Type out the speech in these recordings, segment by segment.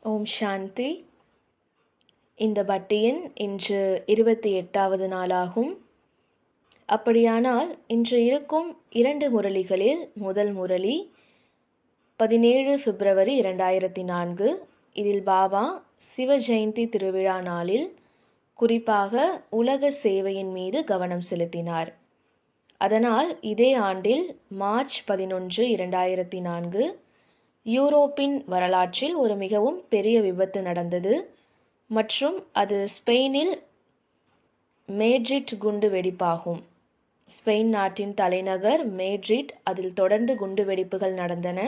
ஓம் சாந்தி. இந்த பட்டியின் இன்று 28வது நாளாகும். அப்படியானால் இன்று இருக்கும் 2 முரளிகளில் முதல் முரளி 17 பிப்ரவரி 2004. இதில் பாபா சிவ ஜெயந்தி திருவிழா நாளில் குறிப்பாக உலக சேவையின் மீது கவனம் செலுத்தினார். அதனால் இதே ஆண்டில் மார்ச் 11, 2004 யூரோப்பின் வரலாற்றில் ஒரு மிகவும் பெரிய விபத்து நடந்தது மற்றும் அது ஸ்பெயினில் மேட்ரிட் குண்டு வெடிப்பாகும். ஸ்பெயின் நாட்டின் தலைநகர் மேட்ரிட், அதில் தொடர்ந்து குண்டு வெடிப்புகள் நடந்தன.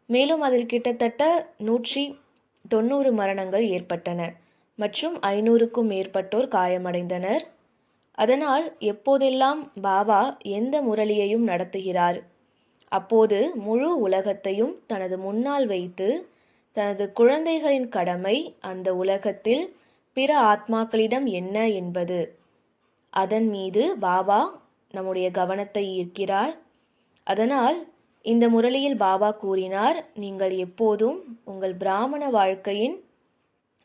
மேலும் அதில் கிட்டத்தட்ட 190 மரணங்கள் ஏற்பட்டன மற்றும் 500க்கும் மேற்பட்டோர் காயமடைந்தனர். அதனால் எப்போதெல்லாம் பாபா எந்த முரளியையும் நடத்துகிறார், அப்போது முழு உலகத்தையும் தனது முன்னால் வைத்து தனது குழந்தைகளின் கடமை அந்த உலகத்தில் பிற ஆத்மாக்களிடம் என்ன என்பது, அதன் மீது பாபா நம்முடைய கவனத்தை ஈர்க்கிறார். அதனால் இந்த முரளியில் பாபா கூறினார், நீங்கள் எப்போதும் உங்கள் பிராமண வாழ்க்கையின்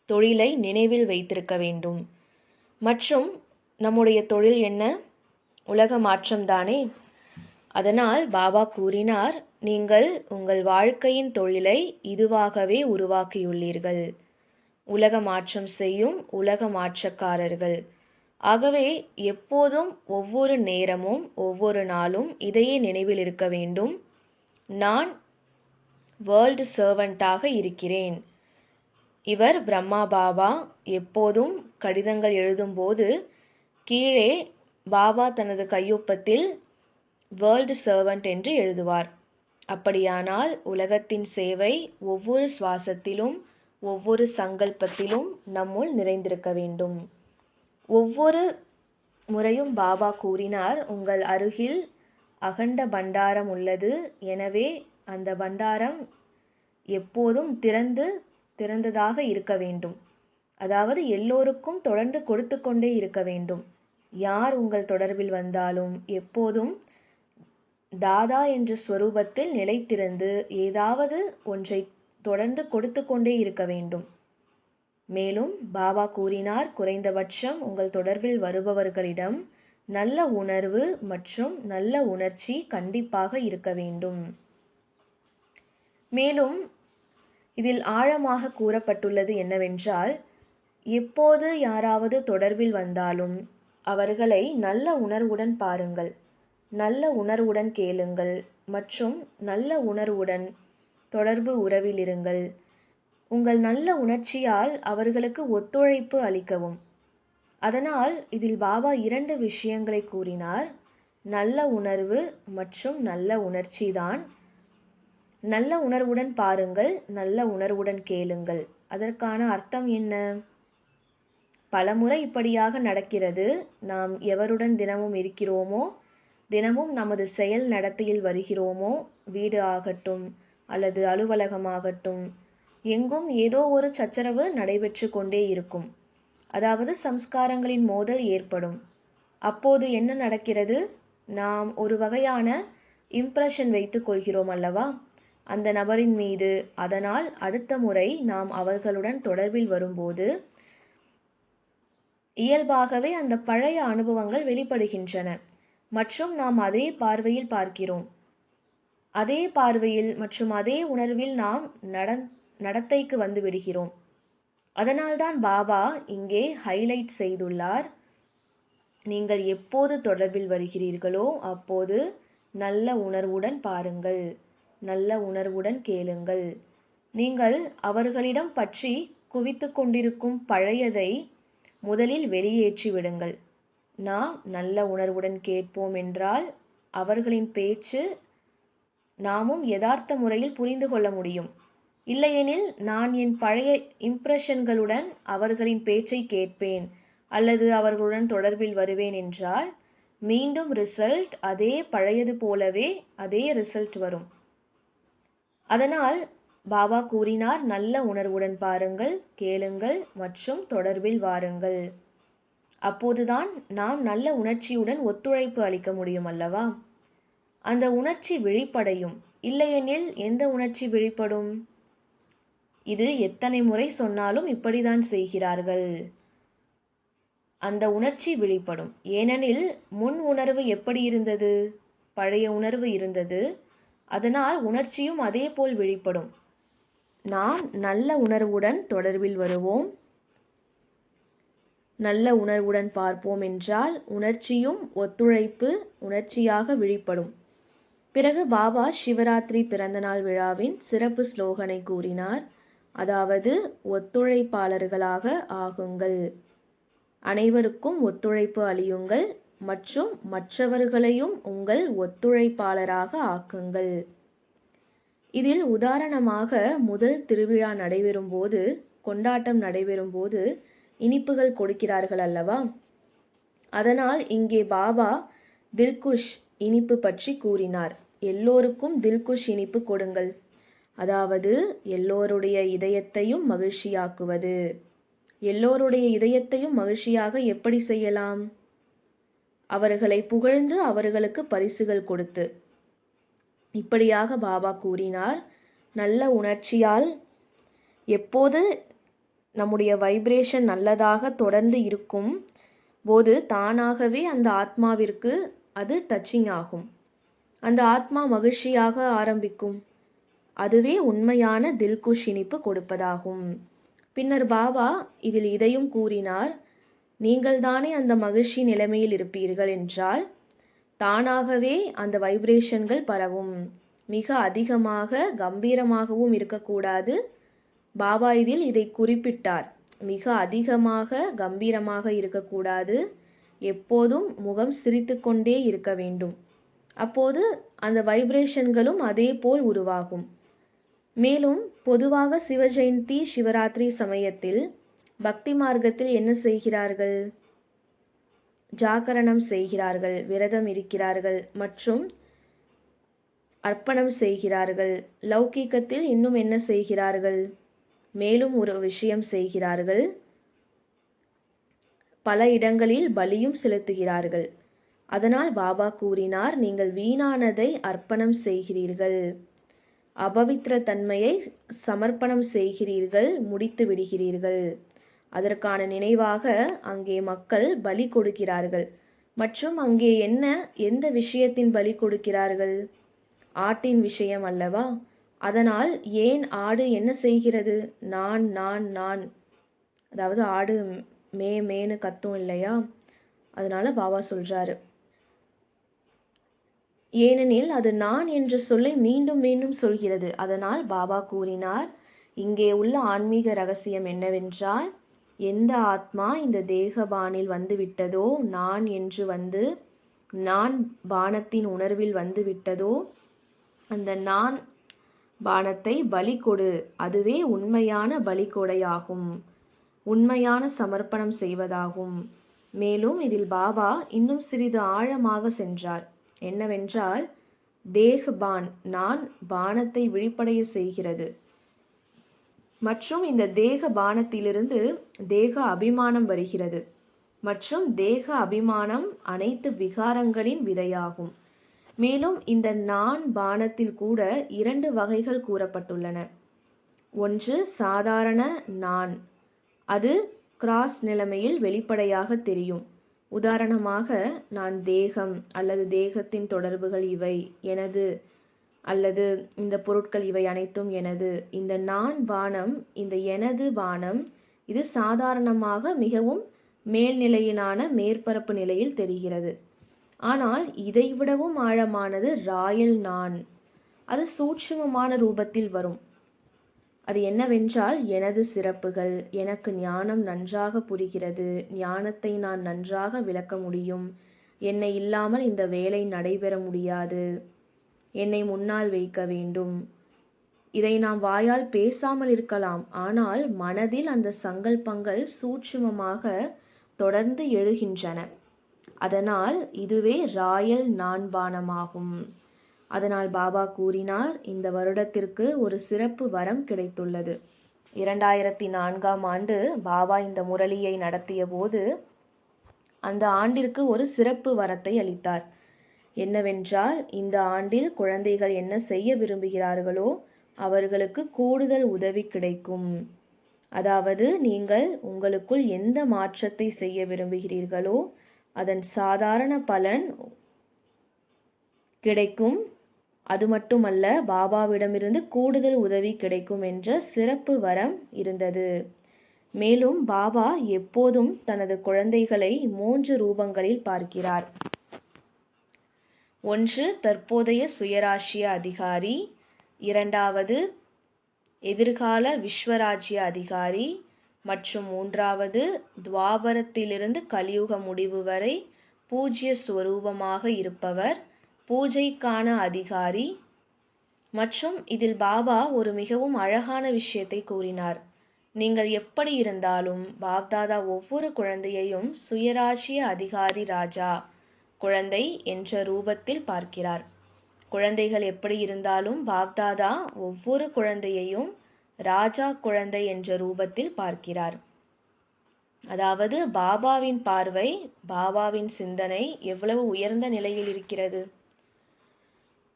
தொழிலை நினைவில் வைத்திருக்க வேண்டும். மற்றும் நம்முடைய தொழில் என்ன? உலக மாற்றம்தானே. அதனால் பாபா கூறினார், நீங்கள் உங்கள் வாழ்க்கையின் தொழிலை இதுவாகவே உருவாக்கியுள்ளீர்கள். உலக மாற்றம் செய்யும் உலக மாற்றக்காரர்கள். ஆகவே எப்போதும் ஒவ்வொரு நேரமும் ஒவ்வொரு நாளும் இதையே நினைவில் இருக்க வேண்டும். நான் வேர்ல்டு சர்வெண்ட்டாக இருக்கிறேன். இவர் பிரம்மா பாபா. எப்போதும் கடிதங்கள் எழுதும்போது கீழே பாபா தனது கையொப்பத்தில் வேர்ல்டு சர்வெண்ட் என்று எழுதுவார். அப்படியானால் உலகத்தின் சேவை ஒவ்வொரு சுவாசத்திலும் ஒவ்வொரு சங்கல்பத்திலும் நம்முள் நிறைந்திருக்க வேண்டும். ஒவ்வொரு முறையும் பாபா கூறினார், உங்கள் அருகில் அகண்ட பண்டாரம் உள்ளது. எனவே அந்த பண்டாரம் எப்போதும் திறந்ததாக இருக்க வேண்டும். அதாவது எல்லோருக்கும் தொடர்ந்து கொடுத்து கொண்டே இருக்க வேண்டும். யார் உங்கள் தொடர்பில் வந்தாலும் எப்போதும் தாதா என்ற ஸ்வரூபத்தில் நிலைத்திருந்து ஏதாவது ஒன்றை தொடர்ந்து கொடுத்து கொண்டே இருக்க வேண்டும். மேலும் பாபா கூறினார், குறைந்தபட்சம் உங்கள் தொடர்பில் வருபவர்களிடம் நல்ல உணர்வு மற்றும் நல்ல உணர்ச்சி கண்டிப்பாக இருக்க வேண்டும். மேலும் இதில் ஆழமாக கூறப்பட்டுள்ளது என்னவென்றால், எப்போது யாராவது தொடர்பில் வந்தாலும் அவர்களை நல்ல உணர்வுடன் பாருங்கள், நல்ல உணர்வுடன் கேளுங்கள் மற்றும் நல்ல உணர்வுடன் தொடர்பு உறவில் இருங்கள். உங்கள் நல்ல உணர்ச்சியால் அவர்களுக்கு ஒத்துழைப்பு அளிக்கவும். அதனால் இதில் பாபா 2 விஷயங்களை கூறினார். நல்ல உணர்வு மற்றும் நல்ல உணர்ச்சி தான். நல்ல உணர்வுடன் பாருங்கள், நல்ல உணர்வுடன் கேளுங்கள். அதற்கான அர்த்தம் என்ன? பலமுறை இப்படியாக நடக்கிறது. நாம் எவருடன் தினமும் இருக்கிறோமோ, தினமும் நமது செயல் நடத்தையில் வருகிறோமோ, வீடு ஆகட்டும் அல்லது அலுவலகமாகட்டும், எங்கும் ஏதோ ஒரு சச்சரவு நடைபெற்று கொண்டே இருக்கும். அதாவது சம்ஸ்காரங்களின் மோதல் ஏற்படும். அப்போது என்ன நடக்கிறது? நாம் ஒரு வகையான இம்ப்ரெஷன் வைத்துக் கொள்கிறோம் அல்லவா அந்த நபரின் மீது. அதனால் அடுத்த முறை நாம் அவர்களுடன் தொடர்பில் வரும்போது இயல்பாகவே அந்த பழைய அனுபவங்கள் வெளிப்படுகின்றன மற்றும் நாம் அதே பார்வையில் பார்க்கிறோம். அதே பார்வையில் மற்றும் அதே உணர்வில் நாம் நடத்தைக்கு வந்து விடுகிறோம். அதனால்தான் பாபா இங்கே ஹைலைட் செய்துள்ளார், நீங்கள் எப்போது தொடர்பில் வருகிறீர்களோ அப்போது நல்ல உணர்வுடன் பாருங்கள், நல்ல உணர்வுடன் கேளுங்கள். நீங்கள் அவர்களிடம் பற்றி குவித்து கொண்டிருக்கும் பழையதை முதலில் வெளியேற்றி விடுங்கள். நாம் நல்ல உணர்வுடன் கேட்போம் என்றால் அவர்களின் பேச்சு நாமும் யதார்த்த முறையில் புரிந்து கொள்ள முடியும். இல்லையெனில் நான் என் பழைய இம்ப்ரெஷன்களுடன் அவர்களின் பேச்சை கேட்பேன் அல்லது அவர்களுடன் தொடர்பில் வருவேன் என்றால் மீண்டும் ரிசல்ட் அதே பழையது போலவே அதே ரிசல்ட் வரும். அதனால் பாபா கூறினார், நல்ல உணர்வுடன் பாருங்கள், கேளுங்கள் மற்றும் தொடர்பில் வாருங்கள். அப்போதுதான் நாம் நல்ல உணர்ச்சியுடன் ஒத்துழைப்பு அளிக்க முடியும் அல்லவா? அந்த உணர்ச்சி விழிப்படையும். இல்லையெனில் எந்த உணர்ச்சி விழிப்படும்? இது எத்தனை முறை சொன்னாலும் இப்படிதான் செய்கிறார்கள். அந்த உணர்ச்சி வெளிப்படும். ஏனெனில் முன் உணர்வு எப்படி இருந்தது? பழைய உணர்வு இருந்தது. அதனால் உணர்ச்சியும் அதே போல் வெளிப்படும். நாம் நல்ல உணர்வுடன் தொடர்பில் வருவோம், நல்ல உணர்வுடன் பார்ப்போம் என்றால் உணர்ச்சியும் ஒத்துழைப்பு உணர்ச்சியாக வெளிப்படும். பிறகு பாபா சிவராத்திரி பிறந்தநாள் விழாவின் சிறப்பு ஸ்லோகனை கூறினார். அதாவது, ஒத்துழைப்பாளர்களாக ஆகுங்கள், அனைவருக்கும் ஒத்துழைப்பு அளியுங்கள் மற்றும் மற்றவர்களையும் உங்கள் ஒத்துழைப்பாளராக ஆக்குங்கள். இதில் உதாரணமாக முதல் திருவிழா நடைபெறும் போது, கொண்டாட்டம் நடைபெறும் போது இனிப்புகள் கொடுக்கிறார்கள் அல்லவா? அதனால் இங்கே பாபா தில்குஷ் இனிப்பு பற்றி கூறினார். எல்லோருக்கும் தில்குஷ் இனிப்பு கொடுங்கள், அதாவது எல்லோருடைய இதயத்தையும் மகிழ்ச்சியாக்குவது. எல்லோருடைய இதயத்தையும் மகிழ்ச்சியாக எப்படி செய்யலாம்? அவர்களை புகழ்ந்து அவர்களுக்கு பரிசுகள் கொடுத்து. இப்படியாக பாபா கூறினார். நல்ல உணர்ச்சியால் எப்போது நம்முடைய வைப்ரேஷன் நல்லதாக தொடர்ந்து இருக்கும் போது தானாகவே அந்த ஆத்மாவிற்கு அது டச்சிங் ஆகும். அந்த ஆத்மா மகிழ்ச்சியாக ஆரம்பிக்கும். அதுவே உண்மையான தில்குஷ் இனிப்பு கொடுப்பதாகும். பின்னர் பாபா இதில் இதையும் கூறினார். நீங்கள் தானே அந்த மகிழ்ச்சி நிலைமையில் இருப்பீர்கள் என்றால் தானாகவே அந்த வைப்ரேஷன்கள் பரவும். மிக அதிகமாக கம்பீரமாகவும் இருக்கக்கூடாது. பாபா இதில் இதை குறிப்பிட்டார். மிக அதிகமாக கம்பீரமாக இருக்கக்கூடாது. எப்போதும் முகம் சிரித்து கொண்டே இருக்க வேண்டும். அப்போது அந்த வைப்ரேஷன்களும் அதே போல் உருவாகும். மேலும் பொதுவாக சிவ ஜெயந்தி சிவராத்திரி சமயத்தில் பக்தி மார்க்கத்தில் என்ன செய்கிறார்கள்? ஜாகரணம் செய்கிறார்கள், விரதம் இருக்கிறார்கள் மற்றும் அர்ப்பணம் செய்கிறார்கள். லௌகீகத்தில் இன்னும் என்ன செய்கிறார்கள்? மேலும் ஒரு விஷயம் செய்கிறார்கள். பல இடங்களில் பலியும் செலுத்துகிறார்கள். அதனால் பாபா கூறினார், நீங்கள் வீணானதை அர்ப்பணம் செய்கிறீர்கள், அபவித்திர தன்மையை சமர்ப்பணம் செய்கிறீர்கள், முடித்து விடுகிறீர்கள். அதற்கான நினைவாக அங்கே மக்கள் பலி கொடுக்கிறார்கள். மற்றும் அங்கே எந்த விஷயத்தின் பலி கொடுக்கிறார்கள்? ஆட்டின் விஷயம் அல்லவா? அதனால் ஏன் ஆடு என்ன செய்கிறது? நான் நான் நான், அதாவது ஆடு மேனு கத்தும் இல்லையா? அதனால பாபா சொல்றாரு, ஏனெனில் அது நான் என்ற சொல்லை மீண்டும் மீண்டும் சொல்கிறது. அதனால் பாபா கூறினார், இங்கே உள்ள ஆன்மீக ரகசியம் என்னவென்றால், எந்த ஆத்மா இந்த தேகபானில் வந்து விட்டதோ, நான் என்று வந்து நான் பானத்தின் உணர்வில் வந்து விட்டதோ, அந்த நான் பானத்தை பலி கொடு. அதுவே உண்மையான பலி கொடையாகும், உண்மையான சமர்ப்பணம் செய்வதாகும். மேலும் இதில் பாபா இன்னும் சிறிது ஆழமாக சென்றார். என்னவென்றால், தேகபான் நான் பானத்தை விழிப்படைய செய்கிறது மற்றும் இந்த தேக பானத்திலிருந்து தேக அபிமானம் வருகிறது மற்றும் தேக அபிமானம் அனைத்து விகாரங்களின் விதையாகும். மேலும் இந்த நான் பானத்தில் கூட 2 வகைகள் கூறப்பட்டுள்ளன. ஒன்று சாதாரண நான், அது கிராஸ் நிலைமையில் வெளிப்படையாக தெரியும். உதாரணமாக, நான் தேகம் அல்லது தேகத்தின் தொடர்புகள் இவை எனது, அல்லது இந்த பொருட்கள் இவை அனைத்தும் எனது. இந்த நான் பானம், இந்த எனது பானம், இது சாதாரணமாக மிகவும் மேல்நிலையிலான மேற்பரப்பு நிலையில் தெரிகிறது. ஆனால் இதைவிடவும் ஆழமானது ராயல் நான். அது சூட்சுமமான ரூபத்தில் வரும். அது என்னவென்றால், எனது சிறப்புகள், எனக்கு ஞானம் நன்றாக புரிகிறது, ஞானத்தை நான் நன்றாக விளக்க முடியும், என்னை இல்லாமல் இந்த வேலை நடைபெற முடியாது, என்னை முன்னால் வைக்க வேண்டும். இதை நாம் வாயால் பேசாமல் இருக்கலாம், ஆனால் மனதில் அந்த சங்கல்பங்கள் சூட்சுமமாக தொடர்ந்து எழுகின்றன. அதனால் இதுவே ராயல் நான் பானமாகும். அதனால் பாபா கூறினார், இந்த வருடத்திற்கு ஒரு சிறப்பு வரம் கிடைத்துள்ளது. 2004ஆம் ஆண்டு பாபா இந்த முரளியை நடத்திய போது அந்த ஆண்டிற்கு ஒரு சிறப்பு வரத்தை அளித்தார். என்னவென்றால், இந்த ஆண்டில் குழந்தைகள் என்ன செய்ய விரும்புகிறார்களோ அவர்களுக்கு கூடுதல் உதவி கிடைக்கும். அதாவது நீங்கள் உங்களுக்குள் எந்த மாற்றத்தை செய்ய விரும்புகிறீர்களோ அதன் சாதாரண பலன் கிடைக்கும். அது மட்டுமல்ல, பாபாவிடமிருந்து கூடுதல் உதவி கிடைக்கும் என்ற சிறப்பு வரம் இருந்தது. மேலும் பாபா எப்போதும் தனது குழந்தைகளை 3 ரூபங்களில் பார்க்கிறார். ஒன்று தற்போதைய சுயராஜ்ய அதிகாரி, இரண்டாவது எதிர்கால விஸ்வராஜ்ய அதிகாரி மற்றும் மூன்றாவது துவாபரத்திலிருந்து கலியுக முடிவு வரை பூஜ்ய ஸ்வரூபமாக இருப்பவர், பூஜைக்கான அதிகாரி. மற்றும் இதில் பாபா ஒரு மிகவும் அழகான விஷயத்தை கூறினார். நீங்கள் எப்படி இருந்தாலும் பாப்தாதா ஒவ்வொரு குழந்தையையும் சுயராஜ்ய அதிகாரி ராஜா குழந்தை என்ற ரூபத்தில் பார்க்கிறார். குழந்தைகள் எப்படி இருந்தாலும் பாப்தாதா ஒவ்வொரு குழந்தையையும் ராஜா குழந்தை என்ற ரூபத்தில் பார்க்கிறார். அதாவது பாபாவின் பார்வை, பாபாவின் சிந்தனை எவ்வளவு உயர்ந்த நிலையில் இருக்கிறது.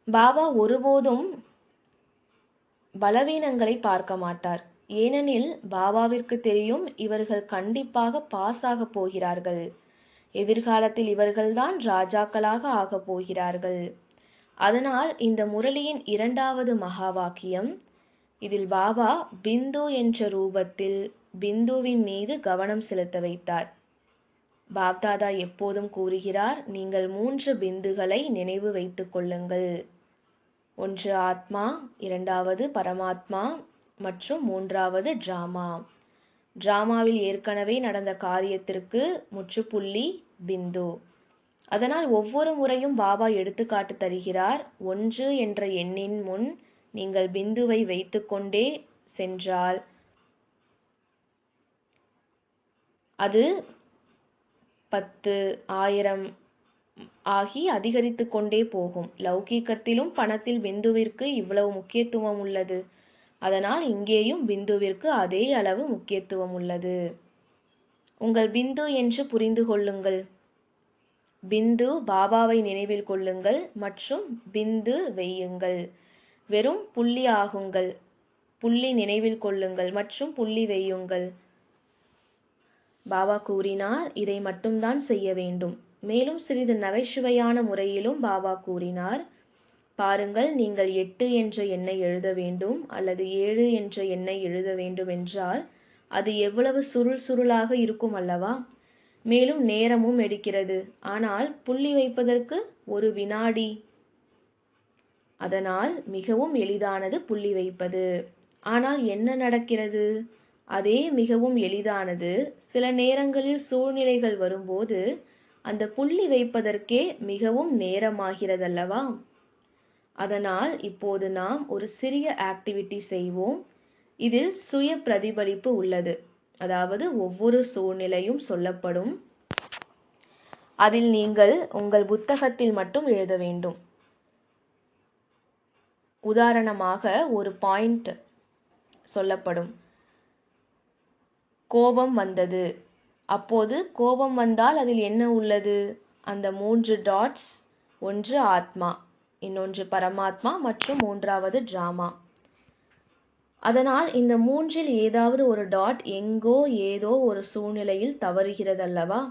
பாபா ஒருபோதும் பலவீனங்களை பார்க்க மாட்டார். ஏனெனில் பாபாவிற்கு தெரியும் இவர்கள் கண்டிப்பாக பாஸ் ஆக போகிறார்கள். எதிர்காலத்தில் இவர்கள்தான் ராஜாக்களாக ஆகப் போகிறார்கள். அதனால் இந்த முரளியின் 2வது மகா வாக்கியம், இதில் பாபா பிந்து என்ற ரூபத்தில் பிந்துவின் மீது கவனம் செலுத்த வைத்தார். பாப்தாதா எப்போதும் கூறுகிறார், நீங்கள் 3 பிந்துகளை நினைவு வைத்துக் கொள்ளுங்கள். ஒன்று ஆத்மா, 2வது பரமாத்மா மற்றும் 3வது டிராமா. டிராமாவில் ஏற்கனவே நடந்த காரியத்திற்கு முற்றுப்புள்ளி பிந்து. அதனால் ஒவ்வொரு முறையும் பாபா எடுத்துக்காட்டு தருகிறார். 1 என்ற எண்ணின் முன் நீங்கள் பிந்துவை வைத்துக்கொண்டே சென்றால் அது 10, 1000 ஆகி அதிகரித்து கொண்டே போகும். லௌகீகத்திலும் பணத்தில் பிந்துவிற்கு இவ்வளவு முக்கியத்துவம் உள்ளது. அதனால் இங்கேயும் பிந்துவிற்கு அதே அளவு முக்கியத்துவம் உள்ளது. உங்கள் பிந்து என்று புரிந்து கொள்ளுங்கள். பிந்து பாபாவை நினைவில் கொள்ளுங்கள் மற்றும் பிந்து வையுங்கள். வெறும் புள்ளி ஆகுங்கள். புள்ளி நினைவில் கொள்ளுங்கள் மற்றும் புள்ளி வையுங்கள். பாபா கூறினார், இதை மட்டும்தான் செய்ய வேண்டும். மேலும் சிறிது நகைச்சுவையான முறையிலும் பாபா கூறினார், பாருங்கள், நீங்கள் 8 என்ற எண்ணை எழுத வேண்டும் அல்லது 7 என்ற எண்ணை எழுத வேண்டும் என்றால் அது எவ்வளவு சுருளாக இருக்கும் அல்லவா? மேலும் நேரமும் எடுக்கிறது. ஆனால் புள்ளி வைப்பதற்கு 1 வினாடி. அதனால் மிகவும் எளிதானது புள்ளி வைப்பது. ஆனால் என்ன நடக்கிறது? அதே மிகவும் எளிதானது சில நேரங்களில் சூழ்நிலைகள் வரும்போது அந்த புள்ளி வைப்பதற்கே மிகவும் நேரமாகிறதல்லவா? அதனால் இப்போது நாம் ஒரு சிறிய ஆக்டிவிட்டி செய்வோம். இதில் சுய பிரதிபலிப்பு உள்ளது. அதாவது ஒவ்வொரு சூழ்நிலையும் சொல்லப்படும். அதில் நீங்கள் உங்கள் புத்தகத்தில் மட்டும் எழுத வேண்டும். உதாரணமாக ஒரு பாயிண்ட் சொல்லப்படும். கோபம் வந்தது. அப்போது கோபம் வந்தால் அதில் என்ன உள்ளது? அந்த 3 டாட்ஸ், ஒன்று ஆத்மா, இன்னொன்று பரமாத்மா மற்றும் 3வது டிராமா. அதனால் இந்த 3இல் ஏதாவது ஒரு டாட் எங்கோ ஏதோ ஒரு சூழ்நிலையில் தவறுகிறதல்லவா?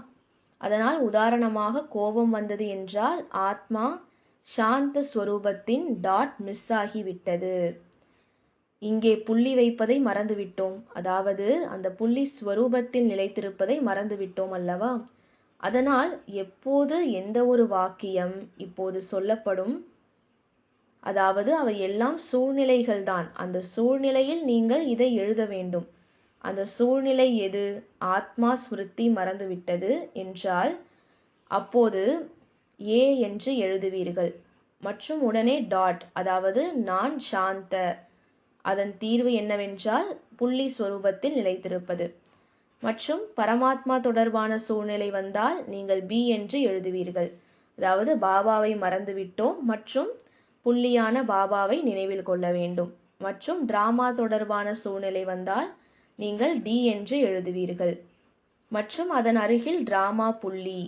அதனால் உதாரணமாக கோபம் வந்தது என்றால் ஆத்மா சாந்த ஸ்வரூபத்தின் டாட் மிஸ் ஆகிவிட்டது. இங்கே புள்ளி வைப்பதை மறந்துவிட்டோம். அதாவது அந்த புள்ளி ஸ்வரூபத்தில் நிலைத்திருப்பதை மறந்துவிட்டோம் அல்லவா? அதனால் எப்போது எந்த ஒரு வாக்கியம் இப்போது சொல்லப்படும், அதாவது அவை எல்லாம் சூழ்நிலைகள்தான். அந்த சூழ்நிலையில் நீங்கள் இதை எழுத வேண்டும். அந்த சூழ்நிலை எது? ஆத்மா ஸ்மிருதி மறந்துவிட்டது என்றால் அப்போது ஏ என்று எழுதுவீர்கள் மற்றும் உடனே டாட், அதாவது நான் சாந்த. அதன் தீர்வு என்னவென்றால் புள்ளி ஸ்வரூபத்தில் நிலைத்திருப்பது. மற்றும் பரமாத்மா தொடர்பான சூழ்நிலை வந்தால் நீங்கள் பி என்று எழுதுவீர்கள். அதாவது பாபாவை மறந்துவிட்டோம் மற்றும் புள்ளியான பாபாவை நினைவில் கொள்ள வேண்டும். மற்றும் டிராமா தொடர்பான சூழ்நிலை வந்தால் நீங்கள் டி என்று எழுதுவீர்கள் மற்றும் அதன் அருகில் டிராமா புள்ளி.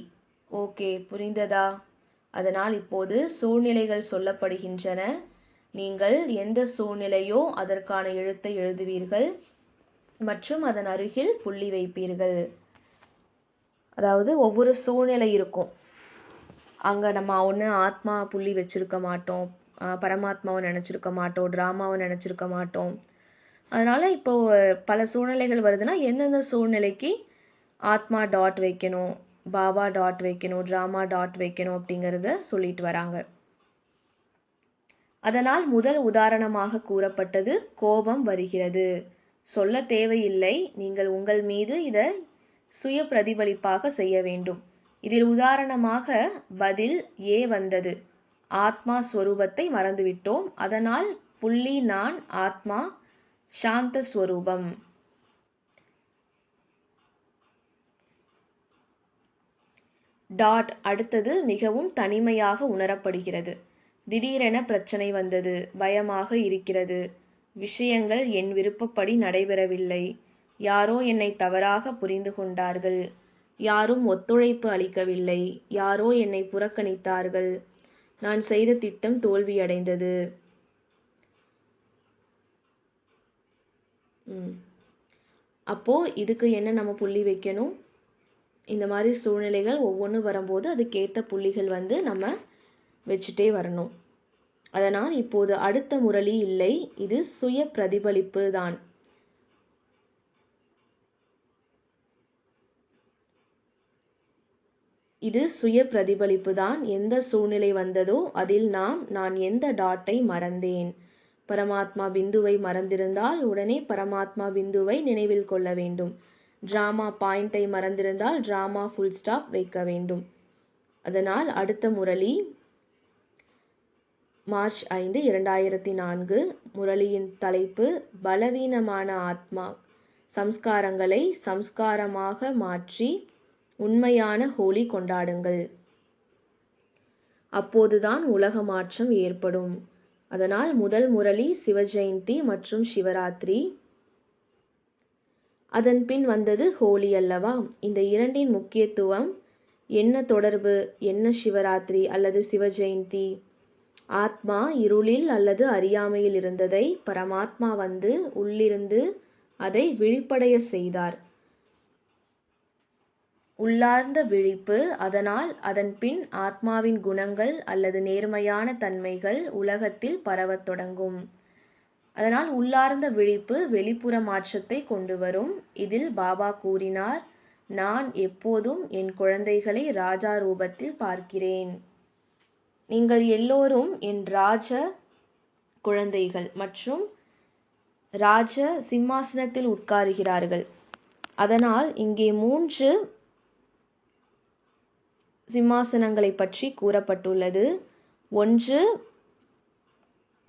ஓகே, புரிந்ததா? அதனால் இப்போது சூழ்நிலைகள் சொல்லப்படுகின்றன. நீங்கள் எந்த சூழ்நிலையோ அதற்கான எழுத்தை எழுதுவீர்கள் மற்றும் அதன் அருகில் புள்ளி வைப்பீர்கள். அதாவது ஒவ்வொரு சூழ்நிலை இருக்கும். அங்கே நம்ம ஒன்று ஆத்மா புள்ளி வச்சுருக்க மாட்டோம், பரமாத்மாவை நினச்சிருக்க மாட்டோம், ட்ராமாவை நினச்சிருக்க மாட்டோம். அதனால் இப்போது பல சூழ்நிலைகள் வருதுன்னா எந்தெந்த சூழ்நிலைக்கு ஆத்மா டாட் வைக்கணும், பாபா டாட் வைக்கணும், ட்ராமா டாட் வைக்கணும் அப்படிங்கிறத சொல்லிட்டு வராங்க. அதனால் முதல் உதாரணமாக கூறப்பட்டது கோபம் வருகிறது. சொல்ல தேவையில்லை, நீங்கள் உங்கள் மீது இதை சுய பிரதிபலிப்பாக செய்ய வேண்டும். இதில் உதாரணமாக பதில் ஏ வந்தது. ஆத்மா ஸ்வரூபத்தை மறந்துவிட்டோம், அதனால் புள்ளி நான் ஆத்மா சாந்த ஸ்வரூபம். டாட் அடுத்தது மிகவும் தனிமையாக உணரப்படுகிறது. திடீரென பிரச்சனை வந்தது, பயமாக இருக்கிறது, விஷயங்கள் என் விருப்பப்படி நடைபெறவில்லை, யாரோ என்னை தவறாக புரிந்து கொண்டார்கள், யாரும் ஒத்துழைப்பு அளிக்கவில்லை, யாரோ என்னை புறக்கணித்தார்கள், நான் செய்த திட்டம் தோல்வியடைந்தது. அப்போ இதுக்கு என்ன நம்ம புள்ளி வைக்கணும்? இந்த மாதிரி சூழ்நிலைகள் ஒவ்வொன்றும் வரும்போது அதுக்கேற்ற புள்ளிகள் நம்ம வச்சுட்டே வரணும். அதனால் இப்போது அடுத்த முரளி இல்லை, இது சுய பிரதிபலிப்பு தான். இது சுய பிரதிபலிப்பு தான். எந்த சூழ்நிலை வந்ததோ அதில் நான் எந்த டாட்டை மறந்தேன். பரமாத்மா பிந்துவை மறந்திருந்தால் உடனே பரமாத்மா பிந்துவை நினைவில் கொள்ள வேண்டும். ட்ராமா பாயிண்டை மறந்திருந்தால் ட்ராமா ஃபுல் ஸ்டாப் வைக்க வேண்டும். அதனால் அடுத்த முரளி மார்ச் 5, 2004. முரளியின் தலைப்பு பலவீனமான ஆத்மா சம்ஸ்காரங்களை சம்ஸ்காரமாக மாற்றி உண்மையான ஹோலி கொண்டாடுங்கள். அப்போதுதான் உலக மாற்றம் ஏற்படும். அதனால் முதல் முரளி சிவஜெயந்தி மற்றும் சிவராத்திரி, அதன் பின் வந்தது ஹோலி அல்லவா? இந்த இரண்டின் முக்கியத்துவம் என்ன தொடர்பு? என்ன சிவராத்திரி அல்லது சிவஜெயந்தி? ஆத்மா இருளில் அல்லது அறியாமையில் இருந்ததை பரமாத்மா உள்ளிருந்து அதை விழிப்படைய செய்தார். உள்ளார்ந்த விழிப்பு. அதனால் அதன் பின் ஆத்மாவின் குணங்கள் அல்லது நேர்மையான தன்மைகள் உலகத்தில் பரவத் தொடங்கும். அதனால் உள்ளார்ந்த விழிப்பு வெளிப்புற மாற்றத்தை கொண்டு வரும். இதில் பாபா கூறினார், நான் எப்போதும் என் குழந்தைகளை ராஜா ரூபத்தில் பார்க்கிறேன். நீங்கள் எல்லோரும் என் ராஜ குழந்தைகள் மற்றும் ராஜ சிம்மாசனத்தில் உட்காருகிறார்கள். அதனால் இங்கே 3 சிம்மாசனங்களை பற்றி கூறப்பட்டுள்ளது. ஒன்று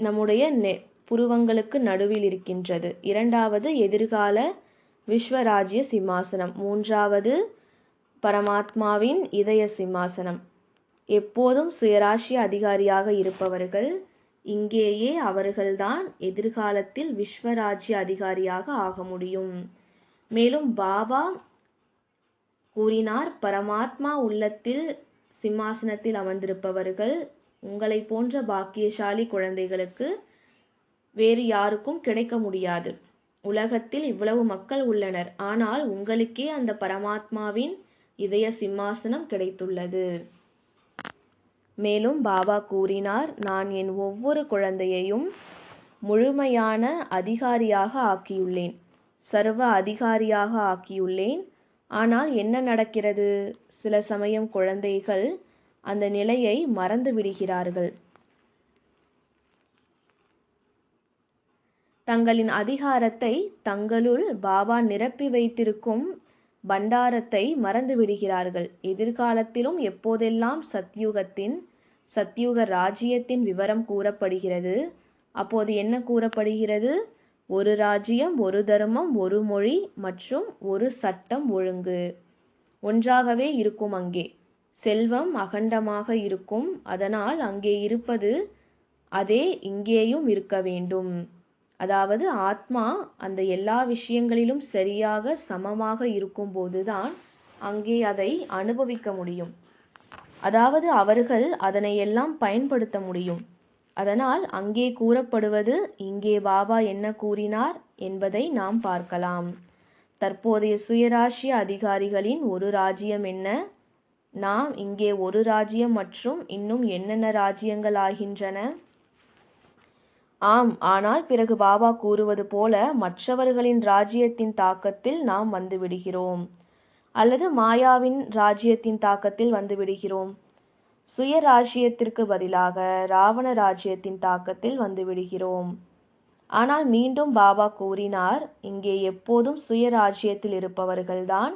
நம்முடைய புருவங்களுக்கு நடுவில் இருக்கின்றது. இரண்டாவது எதிர்கால விஸ்வராஜ்ய சிம்மாசனம். மூன்றாவது பரமாத்மாவின் இதய சிம்மாசனம். எப்போதும் சுயராசிய அதிகாரியாக இருப்பவர்கள் இங்கேயே அவர்கள்தான் எதிர்காலத்தில் விஸ்வராஜ்ய அதிகாரியாக ஆக முடியும். மேலும் பாபா கூறினார், பரமாத்மா உள்ளத்தில் சிம்மாசனத்தில் அமர்ந்திருப்பவர்கள் உங்களை போன்ற பாக்கியசாலி குழந்தைகளுக்கு வேறு யாருக்கும் கிடைக்க முடியாது. உலகத்தில் இவ்வளவு மக்கள் உள்ளனர், ஆனால் உங்களுக்கே அந்த பரமாத்மாவின் இதய சிம்மாசனம் கிடைத்துள்ளது. மேலும் பாபா கூறினார், நான் என் ஒவ்வொரு குழந்தையையும் முழுமையான அதிகாரியாக ஆக்கியுள்ளேன், சர்வ அதிகாரியாக ஆக்கியுள்ளேன். ஆனால் என்ன நடக்கிறது? சில சமயம் குழந்தைகள் அந்த நிலையை மறந்து விடுகிறார்கள். தங்களின் அதிகாரத்தை தங்களுள் பாபா நிரப்பி வைத்திருக்கும் பண்டாரத்தை மறந்து விடுகிறார்கள். எதிர்காலத்திலும் எப்போதெல்லாம் சத்யுக ராஜ்யத்தின் விவரம் கூறப்படுகிறது, அப்போது என்ன கூறப்படுகிறது? ஒரு ராஜ்யம், ஒரு தர்மம், ஒரு மொழி மற்றும் ஒரு சட்டம் ஒழுங்கு ஒன்றாகவே இருக்கும். அங்கே செல்வம் அகண்டமாக இருக்கும். அதனால் அங்கே இருப்பது அதே இங்கேயும் இருக்க வேண்டும். அதாவது ஆத்மா அந்த எல்லா விஷயங்களிலும் சரியாக சமமாக இருக்கும்போதுதான் அங்கே அதை அனுபவிக்க முடியும். அதாவது அவர்கள் அதனை எல்லாம் பயன்படுத்த முடியும். அதனால் அங்கே கூறப்படுவது இங்கே பாபா என்ன கூறினார் என்பதை நாம் பார்க்கலாம். தற்போதைய சுயராஜ்ய அதிகாரிகளின் ஒரு ராஜ்யம் என்ன? நாம் இங்கே ஒரு ராஜ்யம் மற்றும் இன்னும் என்னென்ன ராஜ்யங்கள் ஆகின்றன? ஆம், ஆனால் பிறகு பாபா கூறுவது போல மற்றவர்களின் ராஜ்யத்தின் தாக்கத்தில் நாம் வந்துவிடுகிறோம், அல்லது மாயாவின் ராஜ்யத்தின் தாக்கத்தில் வந்துவிடுகிறோம். சுயராஜ்யத்திற்கு பதிலாக ராவண ராஜ்யத்தின் தாக்கத்தில் வந்துவிடுகிறோம். ஆனால் மீண்டும் பாபா கூறினார், இங்கே எப்போதும் சுயராஜ்யத்தில் இருப்பவர்கள்தான்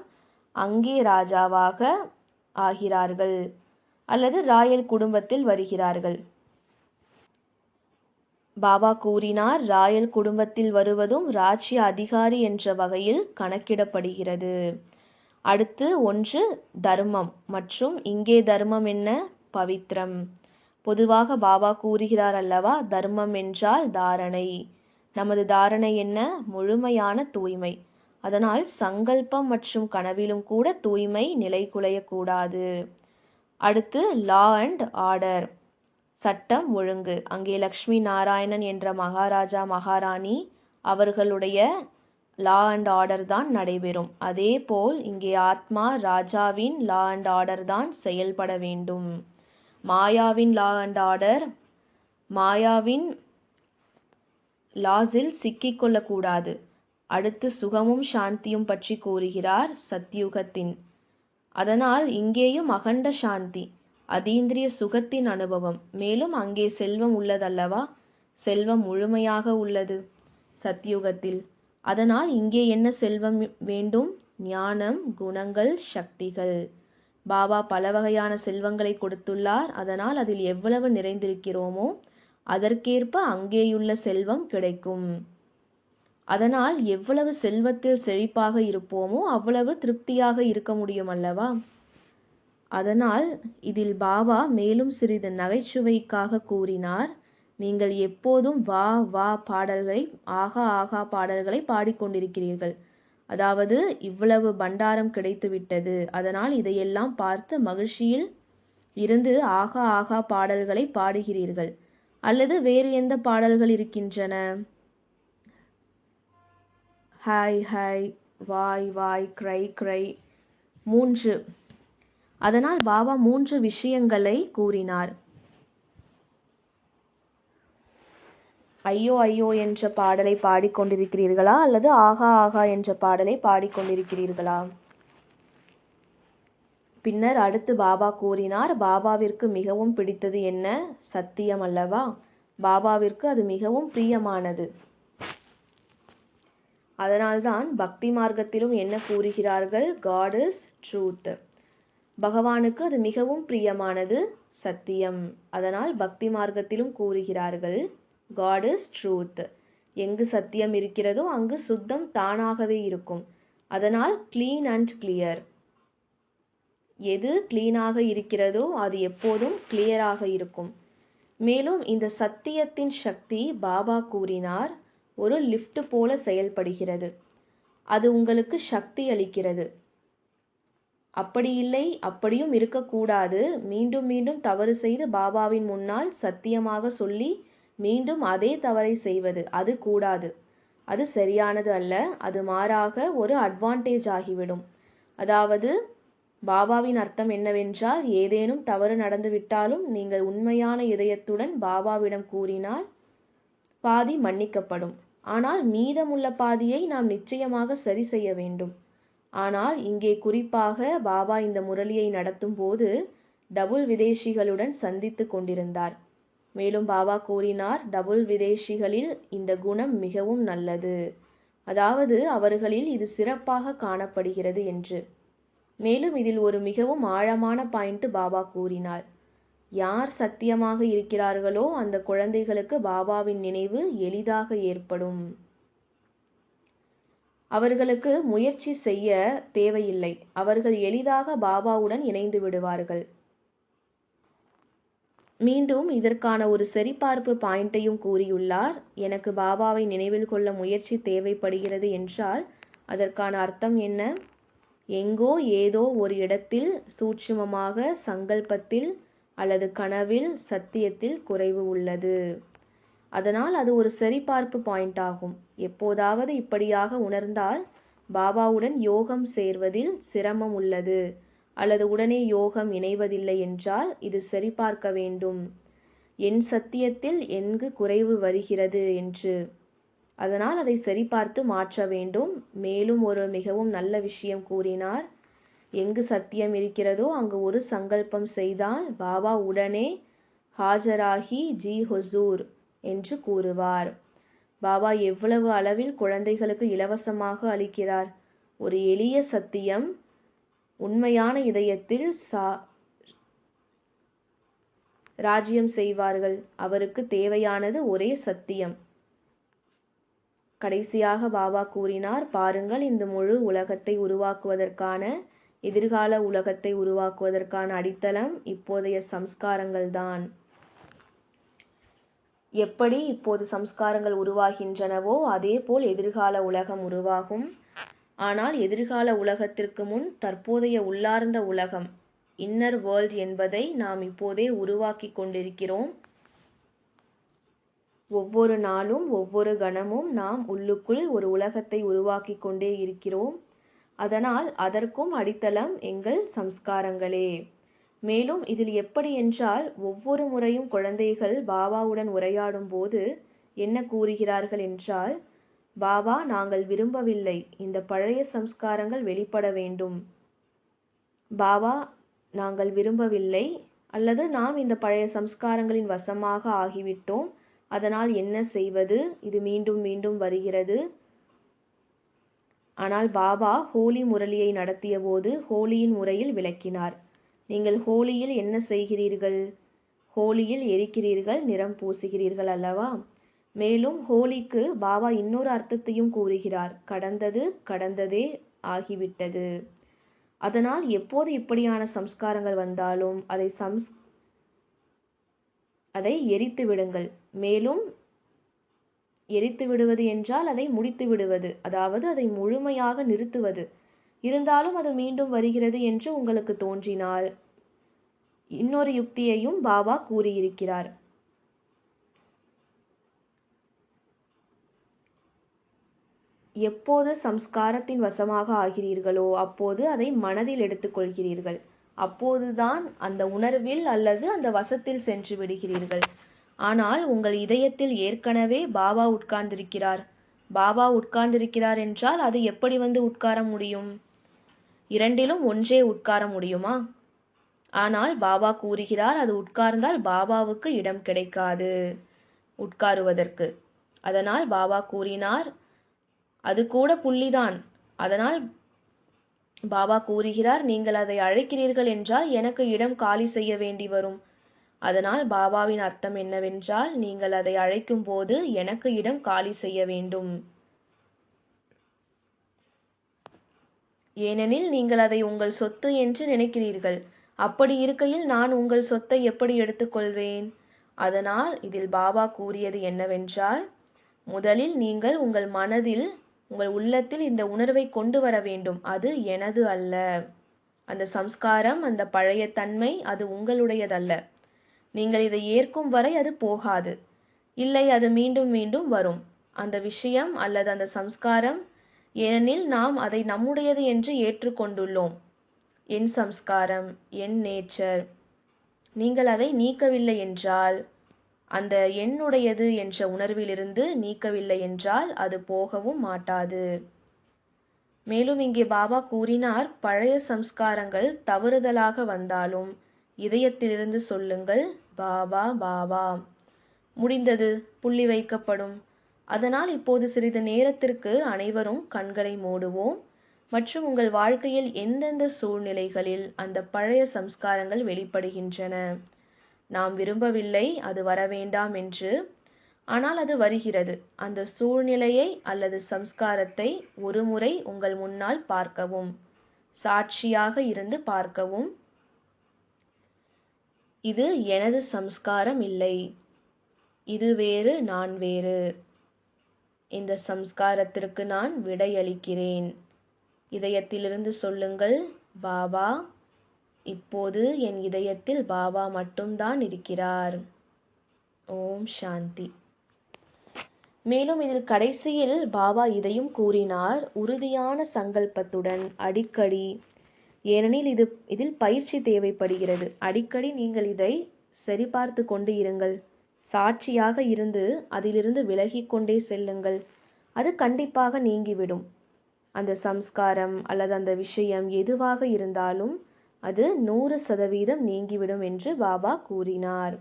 அங்கே ராஜாவாக ஆகிறார்கள் அல்லது ராயல் குடும்பத்தில் வருகிறார்கள். பாபா கூறினார், ராயல் குடும்பத்தில் வருவதும் ராஜ்ய அதிகாரி என்ற வகையில் கணக்கிடப்படுகிறது. அடுத்து ஒன்று தர்மம், மற்றும் இங்கே தர்மம் என்ன? பவித்ரம். பொதுவாக பாபா கூறுகிறார் அல்லவா, தர்மம் என்றால் தாரணை. நமது தாரணை என்ன? முழுமையான தூய்மை. அதனால் சங்கல்பம் மற்றும் கனவிலும் கூட தூய்மை நிலைகுலையக்கூடாது. அடுத்து லா அண்ட் ஆர்டர், சட்டம் ஒழுங்கு. அங்கே லக்ஷ்மி நாராயணன் என்ற மகாராஜா மகாராணி அவர்களுடைய லா அண்ட் ஆர்டர் தான் நடைபெறும். அதே போல் இங்கே ஆத்மா ராஜாவின் லா அண்ட் ஆர்டர் தான் செயல்பட வேண்டும். மாயாவின் லா அண்ட் ஆர்டர், மாயாவின் லாஸில் சிக்கிக்கொள்ளக்கூடாது. அடுத்து சுகமும் சாந்தியும் பற்றி கூறுகிறார் சத்யுகத்தின். அதனால் இங்கேயும் அகண்ட சாந்தி, அதீந்திரிய சுகத்தின் அனுபவம். மேலும் அங்கே செல்வம் உள்ளதல்லவா, செல்வம் முழுமையாக உள்ளது சத்யுகத்தில். அதனால் இங்கே என்ன செல்வம் வேண்டும்? ஞானம், குணங்கள், சக்திகள். பாபா பல வகையான செல்வங்களை கொடுத்துள்ளார். அதனால் அதில் எவ்வளவு நிறைந்திருக்கிறோமோ அதற்கேற்ப அங்கேயுள்ள செல்வம் கிடைக்கும். அதனால் எவ்வளவு செல்வத்தில் செழிப்பாக இருப்போமோ அவ்வளவு திருப்தியாக இருக்க முடியும் அல்லவா. அதனால் இதில் பாபா மேலும் சிறிது நகைச்சுவைக்காக கூறினார், நீங்கள் எப்போதும் வா வா பாடல்களை, ஆகா ஆகா பாடல்களை பாடிக்கொண்டிருக்கிறீர்கள். அதாவது இவ்வளவு பண்டாரம் கிடைத்துவிட்டது, அதனால் இதையெல்லாம் பார்த்து மகிழ்ச்சியில் இருந்து ஆகா ஆகா பாடல்களை பாடுகிறீர்கள். அல்லது வேறு எந்த பாடல்கள் இருக்கின்றன? ஹாய் ஹாய், வாய் வாய், க்ரை க்ரை, 3. அதனால் பாபா 3 விஷயங்களை கூறினார். ஐயோ ஐயோ என்ற பாடலை பாடிக்கொண்டிருக்கிறீர்களா அல்லது ஆகா ஆகா என்ற பாடலை பாடிக்கொண்டிருக்கிறீர்களா? பின்னர் அடுத்து பாபா கூறினார், பாபாவிற்கு மிகவும் பிடித்தது என்ன? சத்தியம் அல்லவா. பாபாவிற்கு அது மிகவும் பிரியமானது. அதனால்தான் பக்தி மார்க்கத்திலும் என்ன கூறுகிறார்கள்? God is truth. பகவானுக்கு அது மிகவும் பிரியமானது சத்தியம். அதனால் பக்தி மார்க்கத்திலும் கூறுகிறார்கள் God is truth. எங்கு சத்தியம் இருக்கிறதோ அங்கு சுத்தம் தானாகவே இருக்கும். அதனால் clean and clear. எது கிளீனாக இருக்கிறதோ அது எப்போதும் கிளியராக இருக்கும். மேலும் இந்த சத்தியத்தின் சக்தி பாபா கூறினார் ஒரு லிஃப்ட் போல செயல்படுகிறது. அது உங்களுக்கு சக்தி அளிக்கிறது. அப்படி இல்லை, அப்படியும் இருக்கக்கூடாது. மீண்டும் மீண்டும் தவறு செய்து பாபாவின் முன்னால் சத்தியமாக சொல்லி மீண்டும் அதே தவறை செய்வது, அது கூடாது. அது சரியானது அல்ல. அது மாறாக ஒரு அட்வான்டேஜ் ஆகிவிடும். அதாவது பாபாவின் அர்த்தம் என்னவென்றால், ஏதேனும் தவறு நடந்துவிட்டாலும் நீங்கள் உண்மையான இதயத்துடன் பாபாவிடம் கூறினால் பாதி மன்னிக்கப்படும். ஆனால் மீதமுள்ள பாதியை நாம் நிச்சயமாக சரி செய்ய வேண்டும். ஆனால் இங்கே குறிப்பாக பாபா இந்த முரளியை நடத்தும் போது டபுள் விதேசிகளுடன் சந்தித்து கொண்டிருந்தார். மேலும் பாபா கூறினார், டபுள் விதேசிகளில் இந்த குணம் மிகவும் நல்லது, அதாவது அவர்களில் இது சிறப்பாக காணப்படுகிறது என்று. மேலும் இதில் ஒரு மிகவும் ஆழமான பாயிண்ட் பாபா கூறினார். யார் சத்தியமாக இருக்கிறார்களோ அந்த குழந்தைகளுக்கு பாபாவின் நினைவு எளிதாக ஏற்படும். அவர்களுக்கு முயற்சி செய்ய தேவையில்லை. அவர்கள் எளிதாக பாபாவுடன் இணைந்து விடுவார்கள். மீண்டும் இதற்கான ஒரு சரிபார்ப்பு பாயிண்ட்டையும் கூறியுள்ளார். எனக்கு பாபாவை நினைவில் கொள்ள முயற்சி தேவைப்படுகிறது என்றால் அதற்கான அர்த்தம் என்ன? எங்கோ ஏதோ ஒரு இடத்தில் சூட்சுமமாக சங்கல்பத்தில் அல்லது கனவில் சத்தியத்தில் குறைவு உள்ளது. அதனால் அது ஒரு சரிபார்ப்பு பாயிண்ட் ஆகும். எப்போதாவது இப்படியாக உணர்ந்தால் பாபாவுடன் யோகம் சேர்வதில் சிரமம் உள்ளது அல்லது உடனே யோகம் இணைவதில்லை என்றால் இது சரிபார்க்க வேண்டும், என் சத்தியத்தில் எங்கு குறைவு வருகிறது என்று. அதனால் அதை சரிபார்த்து மாற்ற வேண்டும். மேலும் ஒரு மிகவும் நல்ல விஷயம் கூறினார். எங்கு சத்தியம் இருக்கிறதோ அங்கு ஒரு சங்கல்பம் செய்தால் பாபா உடனே ஹாஜராகி ஜி ஹுசூர் என்று கூறுவார். பாபா எவ்வளவு அளவில் குழந்தைகளுக்கு இலவசமாக அளிக்கிறார். ஒரு எளிய சத்தியம் உண்மையான இதயத்தில் ராஜ்யம் செய்வார்கள். அவருக்கு தேவையானது ஒரே சத்தியம். கடைசியாக பாபா கூறினார், பாருங்கள், இந்த முழு உலகத்தை உருவாக்குவதற்கான, எதிர்கால உலகத்தை உருவாக்குவதற்கான அடித்தளம் இப்போதைய சம்ஸ்காரங்கள் தான். எப்படி இப்போது சம்ஸ்காரங்கள் உருவாகின்றனவோ அதேபோல் எதிர்கால உலகம் உருவாகும். ஆனால் எதிர்கால உலகத்திற்கு முன் தற்போதைய உள்ளார்ந்த உலகம், இன்னர் வேர்ல்ட் என்பதை நாம் இப்போதே உருவாக்கி கொண்டிருக்கிறோம். ஒவ்வொரு நாளும் ஒவ்வொரு கணமும் நாம் உள்ளுக்குள் ஒரு உலகத்தை உருவாக்கி கொண்டே இருக்கிறோம். அதனால் அதற்கும் அடித்தளம் எங்கள் சம்ஸ்காரங்களே. மேலும் இதில் எப்படி என்றால், ஒவ்வொரு முறையும் குழந்தைகள் பாபாவுடன் உரையாடும் போது என்ன கூறுகிறார்கள் என்றால், பாபா, நாங்கள் விரும்பவில்லை, இந்த பழைய சம்ஸ்காரங்கள் வெளிப்பட வேண்டும். பாபா, நாங்கள் விரும்பவில்லை, அல்லது நாம் இந்த பழைய சம்ஸ்காரங்களின் வசமாக ஆகிவிட்டோம், அதனால் என்ன செய்வது, இது மீண்டும் மீண்டும் வருகிறது. ஆனால் பாபா ஹோலி முரளியை நடத்திய போது ஹோலியின் முறையில் விளக்கினார். நீங்கள் ஹோலியில் என்ன செய்கிறீர்கள்? ஹோலியில் எரிக்கிறீர்கள், நிறம் பூசுகிறீர்கள் அல்லவா? மேலும் ஹோலிக்கு பாபா இன்னொரு அர்த்தத்தையும் கூறுகிறார். கடந்தது கடந்ததே ஆகிவிட்டது. அதனால் எப்போது இப்படியான சம்ஸ்காரங்கள் வந்தாலும் அதை எரித்து விடுங்கள். மேலும் எரித்து விடுவது என்றால் அதை முடித்து விடுவது, அதாவது அதை முழுமையாக நிறுத்துவது. இருந்தாலும் அது மீண்டும் வருகிறது என்று உங்களுக்கு தோன்றினால் இன்னொரு யுக்தியையும் பாபா கூறியிருக்கிறார். எப்போது சம்ஸ்காரத்தின் வசமாக ஆகிறீர்களோ அப்போது அதை மனதில் எடுத்துக்கொள்கிறீர்கள். அப்போதுதான் அந்த உணர்வில் அல்லது அந்த வசத்தில் சென்று விடுகிறீர்கள். ஆனால் உங்கள் இதயத்தில் ஏற்கனவே பாபா உட்கார்ந்திருக்கிறார். பாபா உட்கார்ந்திருக்கிறார் என்றால் அது எப்படி வந்து உட்கார முடியும்? இரண்டிலும் ஒன்றே உட்கார முடியுமா? ஆனால் பாபா கூறுகிறார், அது உட்கார்ந்தால் பாபாவுக்கு இடம் கிடைக்காது உட்காருவதற்கு. அதனால் பாபா கூறினார், அது கூட புள்ளிதான். அதனால் பாபா கூறுகிறார், நீங்கள் அதை அழைக்கிறீர்கள் என்றால் எனக்கு இடம் காலி செய்ய வேண்டி வரும். அதனால் பாபாவின் அர்த்தம் என்னவென்றால், நீங்கள் அதை அழைக்கும் போது எனக்கு இடம் காலி செய்ய வேண்டும். ஏனெனில் நீங்கள் அதை உங்கள் சொத்து என்று நினைக்கிறீர்கள். அப்படி இருக்கையில் நான் உங்கள் சொத்தை எப்படி எடுத்துக்கொள்வேன்? அதனால் இதில் பாபா கூறியது என்னவென்றால், முதலில் நீங்கள் உங்கள் மனதில், உங்கள் உள்ளத்தில் இந்த உணர்வை கொண்டு வர வேண்டும். அது எனது அல்ல. அந்த சம்ஸ்காரம், அந்த பழைய தன்மை, அது உங்களுடையதல்ல. நீங்கள் இதை ஏற்கும் வரை அது போகாது. இல்லை, அது மீண்டும் மீண்டும் வரும். அந்த விஷயம் அல்லது அந்த சம்ஸ்காரம், ஏனெனில் நாம் அதை நம்முடையது என்று ஏற்றுக்கொண்டுள்ளோம். என் சம்ஸ்காரம், என் நேச்சர். நீங்கள் அதை நீக்கவில்லை என்றால், அந்த என்னுடையது என்ற உணர்விலிருந்து நீக்கவில்லை என்றால் அது போகவும் மாட்டாது. மேலும் இங்கே பாபா கூறினார், பழைய சம்ஸ்காரங்கள் தவறுதலாக வந்தாலும் இதயத்திலிருந்து சொல்லுங்கள், பாபா பாபா. முடிந்தது, புள்ளி வைக்கப்படும். அதனால் இப்போது சிறிது நேரத்திற்கு அனைவரும் கண்களை மூடுவோம் மற்றும் உங்கள் வாழ்க்கையில் எந்தெந்த சூழ்நிலைகளில் அந்த பழைய சம்ஸ்காரங்கள் வெளிப்படுகின்றன. நாம் விரும்பவில்லை அது வர வேண்டாம் என்று, ஆனால் அது வருகிறது. அந்த சூழ்நிலையை அல்லது சம்ஸ்காரத்தை ஒரு முறை உங்கள் முன்னால் பார்க்கவும், சாட்சியாக இருந்து பார்க்கவும். இது எனது சம்ஸ்காரம் இல்லை, இது வேறு, நான் வேறு. இந்த சம்ஸ்காரத்திற்கு நான் விடையளிக்கிறேன். இதயத்திலிருந்து சொல்லுங்கள், பாபா, இப்போது என் இதயத்தில் பாபா மட்டும்தான் இருக்கிறார். ஓம் சாந்தி. மேலும் இதில் கடைசியில் பாபா இதையும் கூறினார், உறுதியான சங்கல்பத்துடன் அடிக்கடி, ஏனெனில் இதில் பயிற்சி தேவைப்படுகிறது. அடிக்கடி நீங்கள் இதை சரிபார்த்து கொண்டு இருங்கள். சாட்சியாக இருந்து அதிலிருந்து விலகிக் கொண்டே செல்லுங்கள். அது கண்டிப்பாக நீங்கிவிடும். அந்த சம்ஸ்காரம் அல்லது அந்த விஷயம் எதுவாக இருந்தாலும் அது 100% நீங்கிவிடும் என்று பாபா கூறினார்.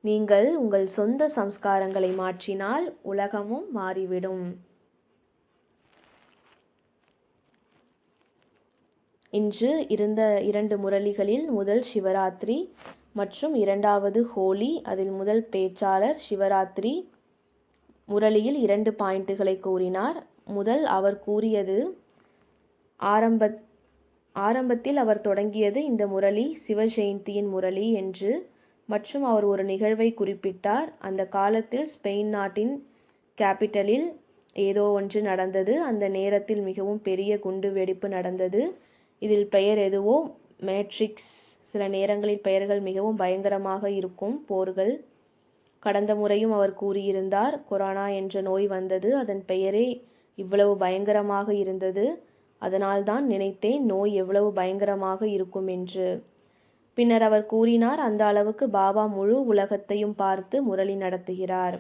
நீங்கள் உங்கள் சொந்த சம்ஸ்காரங்களை மாற்றினால் உலகமும் மாறிவிடும். இன்று இருந்த 2 முரளிகளில் முதல் சிவராத்திரி மற்றும் 2வது ஹோலி. அதில் முதல் பேச்சாளர் சிவராத்திரி முரளியில் 2 பாயிண்ட்டுகளை கூறினார். முதல் அவர் கூறியது, ஆரம்பத்தில் அவர் தொடங்கியது இந்த முரளி சிவ ஜெயந்தியின் முரளி என்று. மற்றும் அவர் ஒரு நிகழ்வை குறிப்பிட்டார். அந்த காலத்தில் ஸ்பெயின் நாட்டின் கேபிட்டலில் ஏதோ ஒன்று நடந்தது. அந்த நேரத்தில் மிகவும் பெரிய குண்டு வெடிப்பு நடந்தது. இதில் பெயர் எதுவோ மேட்ரிக்ஸ். சில நேரங்களில் பெயர்கள் மிகவும் பயங்கரமாக இருக்கும் போர்கள். கடந்த முறையும் அவர் கூறியிருந்தார், கொரோனா என்ற நோய் வந்தது, அதன் பெயரே இவ்வளவு பயங்கரமாக இருந்தது. அதனால்தான் நினைத்தேன் நோய் எவ்வளவு பயங்கரமாக இருக்கும் என்று. பின்னர் அவர் கூறினார், அந்த அளவுக்கு பாபா முழு உலகத்தையும் பார்த்து முரளி நடத்துகிறார்.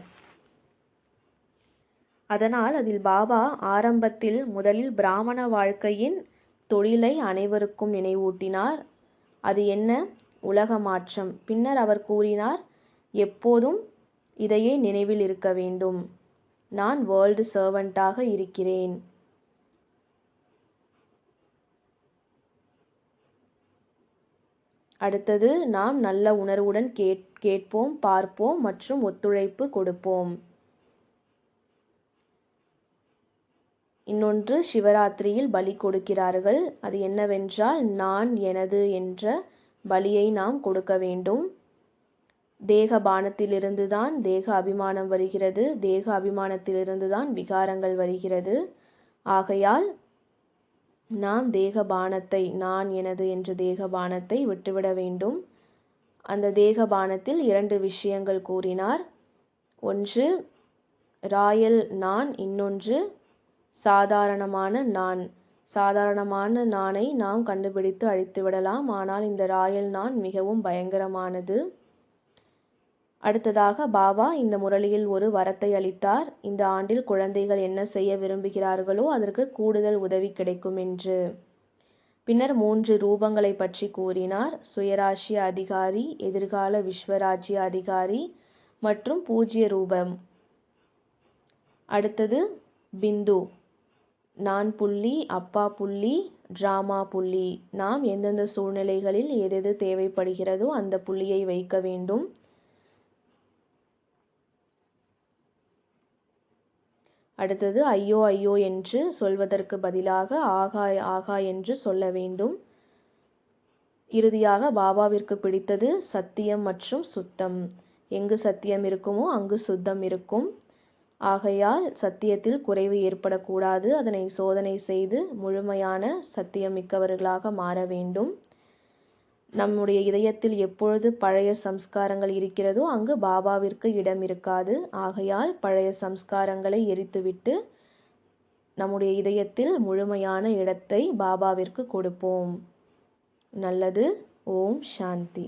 அதனால் அதில் பாபா ஆரம்பத்தில் முதலில் பிராமண வாழ்க்கையின் தொழிலை அனைவருக்கும் நினைவூட்டினார். அது என்ன? உலக மாற்றம். பின்னர் அவர் கூறினார், எப்போதும் இதையே நினைவில் இருக்க வேண்டும், நான் வேர்ல்டு சர்வெண்டாக இருக்கிறேன். அடுத்தது, நாம் நல்ல உணர்வுடன் கேட்போம், பார்ப்போம் மற்றும் ஒத்துழைப்பு கொடுப்போம். இன்னொன்று, சிவராத்திரியில் பலி கொடுக்கிறார்கள். அது என்னவென்றால், நான் எனது என்ற பலியை நாம் கொடுக்க வேண்டும். தேக பானத்திலிருந்து தான் தேக அபிமானம் வருகிறது. தேக அபிமானத்திலிருந்து தான் விகாரங்கள் வருகிறது. ஆகையால் நாம் தேக பானத்தை, நான் எனது என்ற தேக பானத்தை விட்டுவிட வேண்டும். அந்த தேக பானத்தில் 2 விஷயங்கள் கூறினார். ஒன்று ராயல் நான், இன்னொன்று சாதாரணமான நான். சாதாரணமான நானை நாம் கண்டுபிடித்து அழித்து விடலாம், ஆனால் இந்த ராயல் நான் மிகவும் பயங்கரமானது. அடுத்ததாக பாபா இந்த முரளியில் ஒரு வரத்தை அளித்தார். இந்த ஆண்டில் குழந்தைகள் என்ன செய்ய விரும்புகிறார்களோ அதற்கு கூடுதல் உதவி கிடைக்கும் என்று. பின்னர் 3 ரூபங்களை பற்றி கூறினார். சுயராஜ்ய அதிகாரி, எதிர்கால விஸ்வராஜ்ய அதிகாரி மற்றும் பூஜ்ய ரூபம். அடுத்தது பிந்து, நான் புள்ளி, அப்பா புள்ளி, டிராமா புள்ளி. நாம் எந்தெந்த சூழ்நிலைகளில் எது தேவைப்படுகிறதோ அந்த புள்ளியை வைக்க வேண்டும். அடுத்தது ஐயோ ஐயோ என்று சொல்வதற்கு பதிலாக ஆகா ஆகா என்று சொல்ல வேண்டும். இறுதியாக பாபாவிற்கு பிடித்தது சத்தியம் மற்றும் சுத்தம். எங்கு சத்தியம் இருக்குமோ அங்கு சுத்தம் இருக்கும். ஆகையால் சத்தியத்தில் குறைவு ஏற்படக்கூடாது. அதனை சோதனை செய்து முழுமையான சத்தியம் மிக்கவர்களாக மாற வேண்டும். நம்முடைய இதயத்தில் எப்பொழுது பழைய சம்ஸ்காரங்கள் இருக்கிறதோ அங்கு பாபாவிற்கு இடம் இருக்காது. ஆகையால் பழைய சம்ஸ்காரங்களை எரித்துவிட்டு நம்முடைய இதயத்தில் முழுமையான இடத்தை பாபாவிற்கு கொடுப்போம். நல்லது. ஓம் சாந்தி.